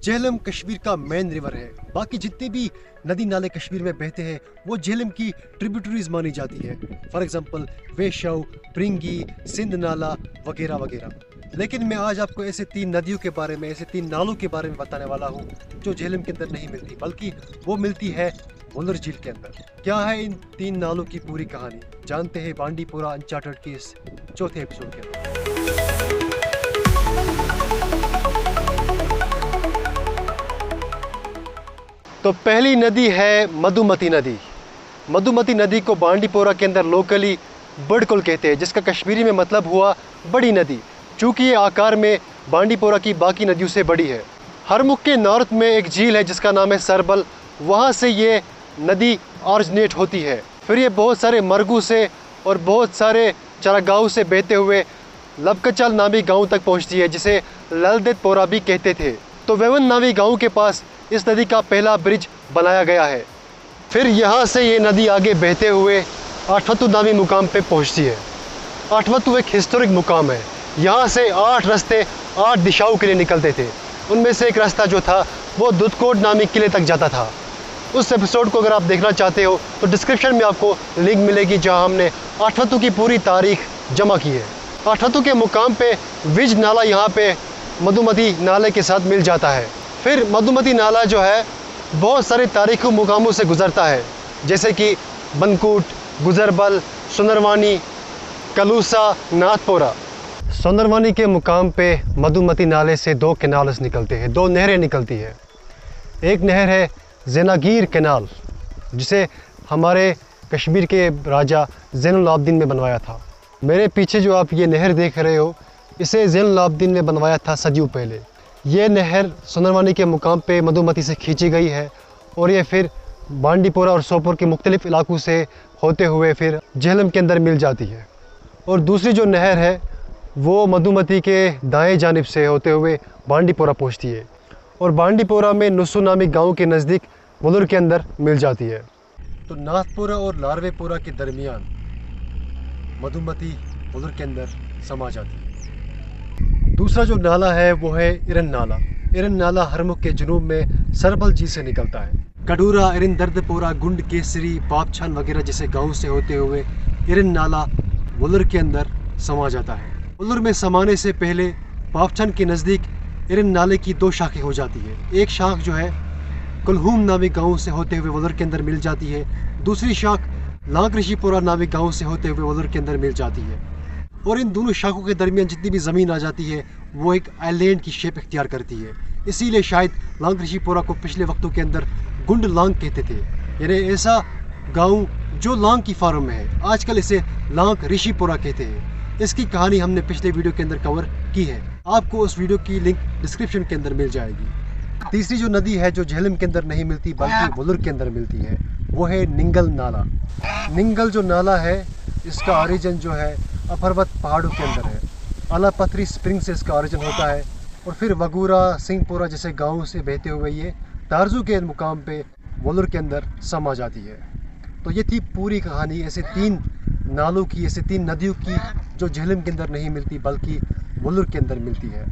झेलम कश्मीर का main river है। बाकी जितने भी नदी नाले कश्मीर में बहते हैं वो झेलम की ट्रिब्यूटरीज मानी जाती है। फॉर एग्जांपल वेशव, प्रिंगी, सिंध नाला वगैरह वगैरह। लेकिन मैं आज आपको ऐसे 3 नदियों के बारे में, ऐसे 3 नालों के बारे में बताने वाला हूँ जो झेलम के अंदर नहीं मिलती, बल्कि वो मिलती है वुलर झील के अंदर। क्या है इन 3 नालों की पूरी कहानी, जानते हैं बांडीपोरा अनचार्टेड के इस चौथे एपिसोड के अंदर। तो पहली नदी है मधुमती नदी। मधुमती नदी को बांडीपोरा के अंदर लोकली बड़कुल कहते हैं, जिसका कश्मीरी में मतलब हुआ बड़ी नदी, चूँकि ये आकार में बांडीपोरा की बाकी नदियों से बड़ी है। हरमुख के नॉर्थ में एक झील है जिसका नाम है सरबल, वहाँ से ये नदी ऑरिजिनेट होती है। फिर ये बहुत सारे मरगू से और बहुत सारे चरागाहों से बहते हुए लबकचल नामी गांव तक पहुंचती है, जिसे ललदेतपोरा भी कहते थे। तो वेवन नामी गांव के पास इस नदी का पहला ब्रिज बनाया गया है। फिर यहाँ से ये नदी आगे बहते हुए आठवतु नामी मुकाम पे पहुँचती है। आठवतु एक हिस्टोरिक मुकाम है। यहाँ से 8 रास्ते 8 दिशाओं के लिए निकलते थे। उनमें से एक रास्ता जो था वो दुधकोट नामी किले तक जाता था। उस एपिसोड को अगर आप देखना चाहते हो तो डिस्क्रिप्शन में आपको लिंक मिलेगी, जहाँ हमने आठवतु की पूरी तारीख जमा की है। आठवतु के मुकाम पे विज नाला यहाँ पे मधुमती नाले के साथ मिल जाता है। फिर मधुमती नाला जो है बहुत सारे तारीखी मुकामों से गुजरता है, जैसे कि बनकूट, गुजरबल, सुंदरवानी, कलूसा, नाथपोरा। सुंदरवानी के मुकाम पे मधुमती नाले से 2 कैनाल्स निकलते हैं, 2 नहरें निकलती है। एक नहर है ज़ेनागीर कैनाल, जिसे हमारे कश्मीर के राजा ज़ैनुल आबदीन ने बनवाया था। मेरे पीछे जो आप ये नहर देख रहे हो, इसे ज़ैनुल आबदीन ने बनवाया था सदियों पहले। ये नहर सुंदरवानी के मुकाम पे मधुमती से खींची गई है और ये फिर बांडीपोरा और सोपोर के मुख्तलिफ इलाकों से होते हुए फिर झेलम के अंदर मिल जाती है। और दूसरी जो नहर है वो मधुमती के दाएं जानिब से होते हुए बांडीपोरा पहुंचती है और बांडीपोरा में नुस्सू नामी गांव के नज़दीक वुलर के अंदर मिल जाती है। तो नाथपोरा और लारवेपोरा के दरमियान मधुमती वुलर के अंदर समा जाती है। दूसरा जो नाला है वो है इरन नाला। इरन नाला हरमुख के जुनूब में सरबल झील से निकलता है। कडूरा, इरन दर्दपोरा, गुंड केसरी, पापछान वगैरह जैसे गाँव से होते हुए इरन नाला वुलर के अंदर समा जाता है। वुलर में समाने से पहले पापछान के नज़दीक इरन नाले की 2 शाखें हो जाती है। एक शाख जो है कुलहूम नामी गांव से होते हुए वुलर के अंदर मिल जाती है। दूसरी शाख लांकऋषिपुरा नामी गांव से होते हुए वुलर के अंदर मिल जाती है। और इन दोनों शाखों के दरमियान जितनी भी ज़मीन आ जाती है वो एक आइलैंड की शेप इख्तियार करती है। इसीलिए शायद लांकऋषिपुरा को पिछले वक्तों के अंदर गुंड लांग कहते थे, यानी ऐसा गाँव जो लांग की फार्म में है। आजकल इसे लांक ऋषिपुरा कहते हैं। इसकी कहानी हमने पिछले वीडियो के अंदर कवर की है, आपको उस वीडियो की लिंक डिस्क्रिप्शन के अंदर मिल जाएगी। तीसरी जो नदी है जो झेलम के अंदर नहीं मिलती बल्कि वुलर के अंदर मिलती है वो है निंगल नाला। निंगल जो नाला है इसका ओरिजिन जो है अपर्वत पहाड़ों के अंदर है। आलापथरी स्प्रिंग से इसका ओरिजिन होता है और फिर वगूरा, सिंहपुरा जैसे गाँव से बहते हुए ये तारजू के मुकाम पे वुलर के अंदर समा जाती है। तो ये थी पूरी कहानी ऐसे 3 नालों की, ऐसे 3 नदियों की जो झेलम के अंदर नहीं मिलती बल्कि वुलर के अंदर मिलती है।